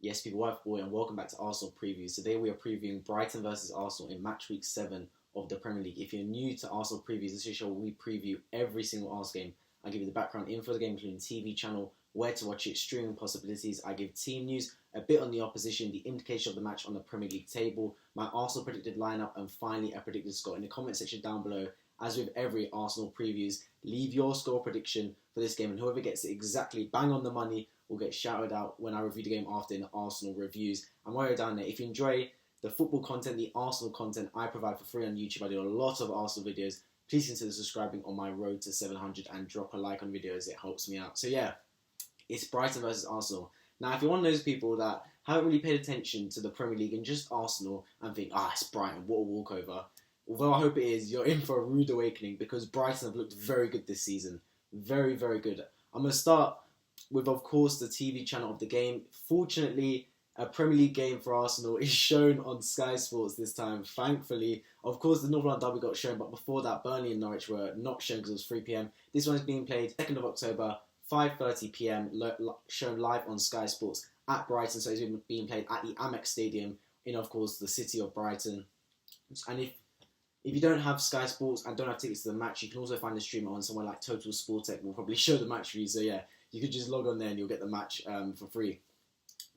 Yes, people, what boy, and welcome back to Arsenal previews. Today we are previewing Brighton versus Arsenal in match week 7 of the Premier League. If you're new to Arsenal previews, this is a show where we preview every single Arsenal game. I give you the background info of the game, including TV channel, where to watch it, streaming possibilities. I give team news, a bit on the opposition, the indication of the match on the Premier League table, my Arsenal predicted lineup, and finally a predicted score. In the comment section down below, as with every Arsenal previews, leave your score prediction for this game, and whoever gets it exactly bang on the money will get shouted out when I review the game after in the Arsenal reviews. And while you're down there, if you enjoy the football content, the Arsenal content I provide for free on YouTube, I do a lot of Arsenal videos. Please consider subscribing on my road to 700 and drop a like on videos. It helps me out. So yeah, it's Brighton versus Arsenal. Now, if you're one of those people that haven't really paid attention to the Premier League and just Arsenal and think, it's Brighton, what a walkover. Although I hope it is, you're in for a rude awakening because Brighton have looked very good this season. Very, very good. I'm going to start with, of course, the TV channel of the game. Fortunately, a Premier League game for Arsenal is shown on Sky Sports this time, thankfully. Of course, the North London Derby got shown, but before that, Burnley and Norwich were not shown because it was 3 p.m. This one is being played 2nd of October, 5:30 p.m, shown live on Sky Sports at Brighton. So it's being played at the Amex Stadium in, of course, the city of Brighton. And if you don't have Sky Sports and don't have tickets to the match, you can also find the stream on somewhere like Total Sportec. Will probably show the match for you. So yeah, you could just log on there and you'll get the match for free.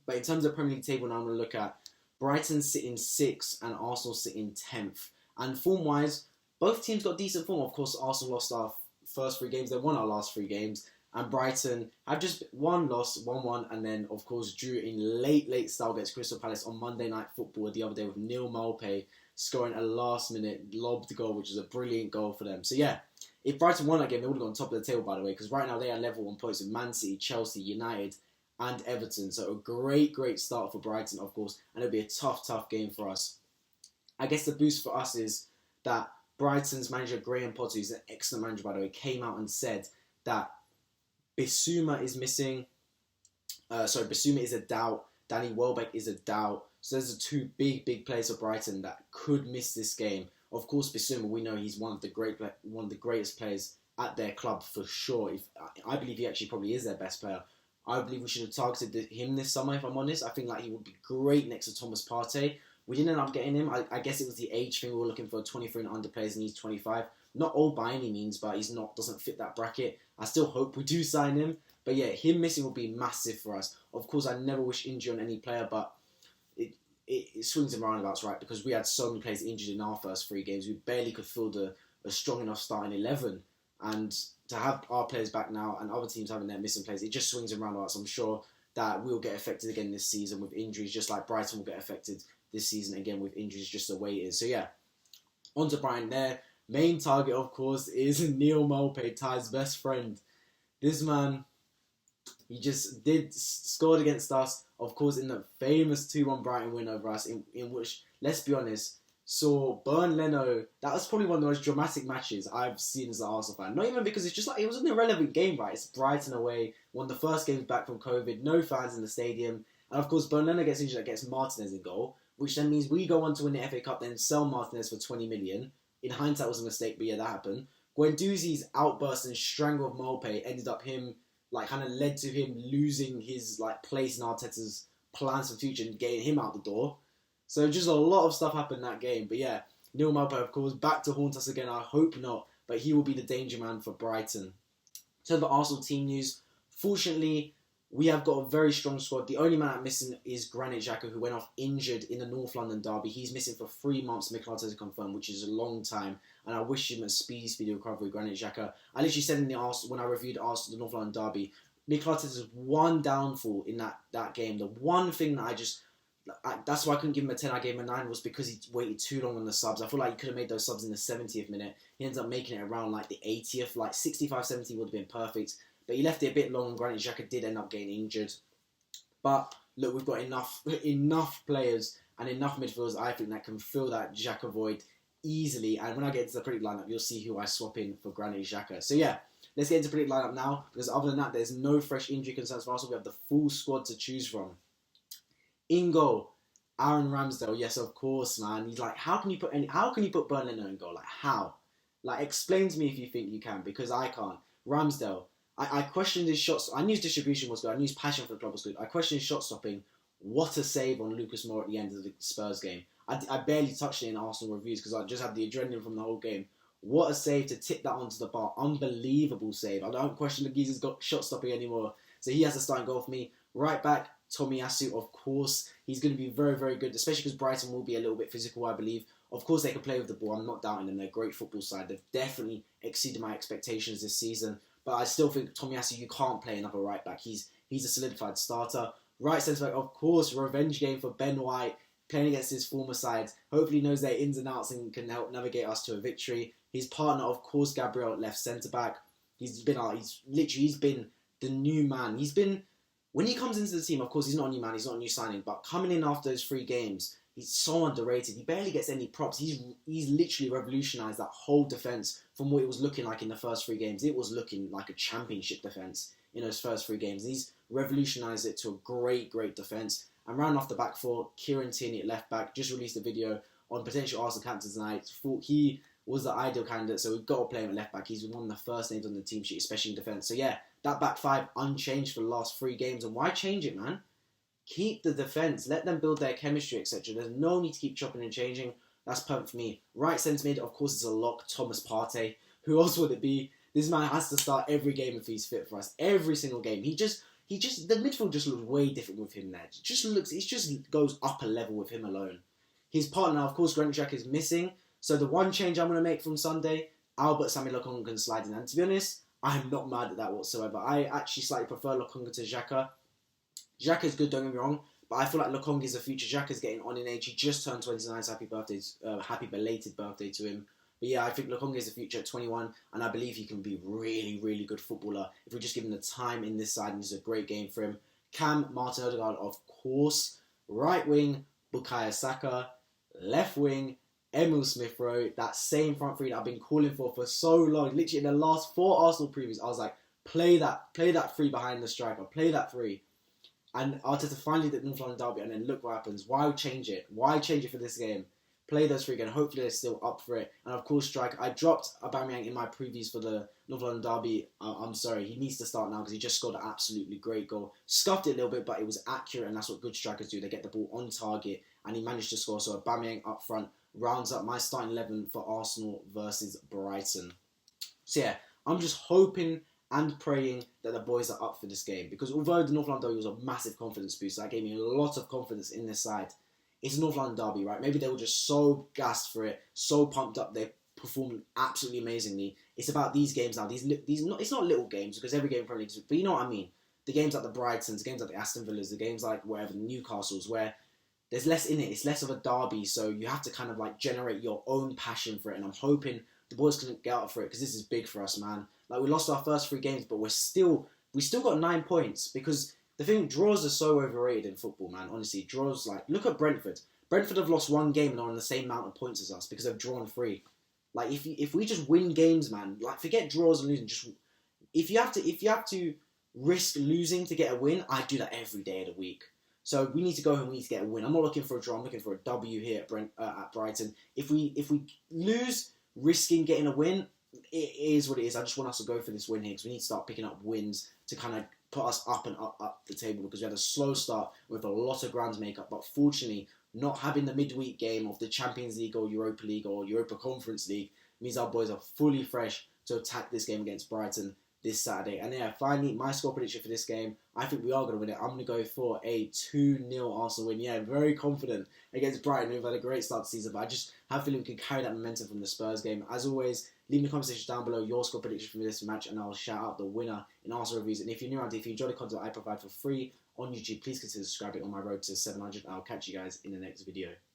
But in terms of Premier League table, now I'm going to look at Brighton sitting 6th and Arsenal sitting 10th. And form-wise, both teams got decent form. Of course, Arsenal lost our first 3 games. They won our last 3 games. And Brighton have just one loss, 1-1, and then, of course, drew in late style against Crystal Palace on Monday Night Football the other day with Neil Maupay scoring a last-minute lobbed goal, which is a brilliant goal for them. So, yeah, if Brighton won that game, they would have gone top of the table, by the way, because right now they are level on points with Man City, Chelsea, United, and Everton. So, a great start for Brighton, of course, and it'll be a tough game for us. I guess the boost for us is that Brighton's manager, Graham Potter, who's an excellent manager, by the way, came out and said that Bissouma is missing. Bissouma is a doubt. Danny Welbeck is a doubt. So those are 2 big players for Brighton that could miss this game. Of course, Bissouma, we know he's one of the greatest players at their club for sure. I believe he actually probably is their best player. I believe we should have targeted him this summer, if I'm honest. I think he would be great next to Thomas Partey. We didn't end up getting him. I guess it was the age thing. We were looking for 23 and under players, and he's 25. Not old by any means, but doesn't fit that bracket. I still hope we do sign him. But yeah, him missing will be massive for us. Of course, I never wish injury on any player, but it swings and roundabouts, right? Because we had so many players injured in our first 3 games. We barely could field a strong enough starting 11. And to have our players back now and other teams having their missing players, it just swings and roundabouts. I'm sure that we'll get affected again this season with injuries, just like Brighton will get affected this season again with injuries, just the way it is. So yeah, on to Brighton there. Main target, of course, is Neil Maupay, Ty's best friend. This man, he just scored against us, of course, in the famous 2-1 Brighton win over us, in which, let's be honest, saw Burn Leno. That was probably one of the most dramatic matches I've seen as an Arsenal fan. Not even because it's just like, it was an irrelevant game, right? It's Brighton away, one of the first games back from COVID, no fans in the stadium. And of course, Burn Leno gets injured, gets Martinez in goal, which then means we go on to win the FA Cup, then sell Martinez for 20 million. In hindsight, it was a mistake, but yeah, that happened. Guendouzi's outburst and strangle of Maupay ended up kind of led to him losing his place in Arteta's plans for future and getting him out the door. So just a lot of stuff happened in that game. But yeah, Neil Maupay, of course, back to haunt us again. I hope not, but he will be the danger man for Brighton. So the Arsenal team news. Fortunately, we have got a very strong squad. The only man I'm missing is Granit Xhaka, who went off injured in the North London derby. He's missing for 3 months, Mikel Arteta confirmed, which is a long time. And I wish him a speedy recovery, Granit Xhaka. I literally said in the Arsenal, when I reviewed the North London derby, Mikel Arteta's one downfall in that game, the one thing that that's why I couldn't give him a 10, I gave him a 9, was because he waited too long on the subs. I feel like he could have made those subs in the 70th minute. He ends up making it around the 80th, 65, 70 would have been perfect. But he left it a bit long, and Granit Xhaka did end up getting injured. But look, we've got enough players and enough midfielders, I think, that can fill that Xhaka void easily. And when I get into the predict lineup, you'll see who I swap in for Granit Xhaka. So yeah, let's get into predict lineup now, because other than that, there's no fresh injury concerns for Arsenal. We have the full squad to choose from. In goal, Aaron Ramsdale. Yes, of course, man. He's how can you put Burn Leno in goal? How? Explain to me if you think you can, because I can't. Ramsdale. I questioned his shots. I knew his distribution was good. I knew his passion for the club was good. I questioned his shot stopping What a save on Lucas Moura at the end of the Spurs game. I barely touched it in Arsenal reviews because I just had the adrenaline from the whole game. What a save to tip that onto the bar. Unbelievable save. I don't question the geezer's got shot stopping anymore. So he has to start and goal for me. Right back, Tomiyasu, of course. He's going to be very, very good, especially because Brighton will be a little bit physical, I believe. Of course, they can play with the ball. I'm not doubting them. They're a great football side. They've definitely exceeded my expectations this season. But I still think Tomiyasu, you can't play another right back. He's a solidified starter. Right centre back, of course, revenge game for Ben White, playing against his former side. Hopefully he knows their ins and outs and can help navigate us to a victory. His partner, of course, Gabriel at left centre back. He's been the new man. When he comes into the team, of course, he's not a new man, he's not a new signing, but coming in after those 3 games, he's so underrated. He barely gets any props. He's literally revolutionised that whole defence from what it was looking like in the first 3 games. It was looking like a championship defence in those first 3 games. He's revolutionised it to a great, great defence. And round off the back 4, Kieran Tierney at left back just released a video on potential Arsenal captains tonight. Thought he was the ideal candidate, so we've got to play him at left back. He's one of the first names on the team sheet, especially in defence. So yeah, that back 5 unchanged for the last 3 games. And why change it, man? Keep the defence. Let them build their chemistry, etc. There's no need to keep chopping and changing. That's perfect for me. Right centre mid, of course, is a lock. Thomas Partey. Who else would it be? This man has to start every game if he's fit for us. Every single game. The midfield just looks way different with him there. It just goes up a level with him alone. His partner, of course, Granit Xhaka is missing. So the one change I'm going to make from Sunday, Albert Samuel Lokonga can slide in. And to be honest, I'm not mad at that whatsoever. I actually slightly prefer Lokonga to Xhaka. Xhaka is good, don't get me wrong, but I feel like Lokonga is the future. Xhaka's getting on in age. He just turned 29, so happy belated birthday to him. But yeah, I think Lokonga is the future at 21, and I believe he can be really, really good footballer if we just give him the time in this side, and this is a great game for him. Cam, Martin Odegaard, of course. Right wing, Bukayo Saka. Left wing, Emil Smith-Rowe. That same front 3 that I've been calling for so long. Literally in the last 4 Arsenal previews, I was like, play that 3 behind the striker. Play that 3. And Arteta finally did North London Derby, and then look what happens. Why change it? Why change it for this game? Play those 3 again. Hopefully they're still up for it. And of course, strike. I dropped Aubameyang in my previews for the North London Derby. I'm sorry. He needs to start now because he just scored an absolutely great goal. Scuffed it a little bit, but it was accurate, and that's what good strikers do. They get the ball on target, and he managed to score. So Aubameyang up front rounds up my starting 11 for Arsenal versus Brighton. So yeah, I'm just hoping and praying that the boys are up for this game. Because although the North London Derby was a massive confidence boost, that gave me a lot of confidence in this side. It's North London Derby, right? Maybe they were just so gassed for it, so pumped up, they performed absolutely amazingly. It's about these games now. It's not little games because every game in Premier League, but you know what I mean. The games like the Brightons, the games like the Aston Villas, the games like wherever the Newcastles, where there's less in it. It's less of a derby, so you have to kind of like generate your own passion for it. And I'm hoping the boys can get out for it because this is big for us, man. Like we lost our first 3 games, but we still got 9 points because. The thing, draws are so overrated in football, man. Honestly, draws, like, look at Brentford. Brentford have lost 1 game and are on the same amount of points as us because they've drawn 3. Like, if we just win games, man, like, forget draws and losing. Just if you have to risk losing to get a win, I do that every day of the week. So we need to go home. We need to get a win. I'm not looking for a draw. I'm looking for a W here at Brighton. If we lose, risking getting a win, it is what it is. I just want us to go for this win here because we need to start picking up wins to kind of put us up and up the table because we had a slow start with a lot of ground to make up. But fortunately, not having the midweek game of the Champions League or Europa League or Europa Conference League means our boys are fully fresh to attack this game against Brighton this Saturday. And yeah, finally, my score prediction for this game, I think we are going to win it. I'm going to go for a 2-0 Arsenal win. Yeah, very confident against Brighton. We've had a great start to the season, but I just have a feeling we can carry that momentum from the Spurs game. As always, leave in the comment section down below your score prediction for this match, and I'll shout out the winner in Arsenal reviews. And if you're new around here, if you enjoy the content I provide for free on YouTube, please consider subscribing on my road to 700. I'll catch you guys in the next video.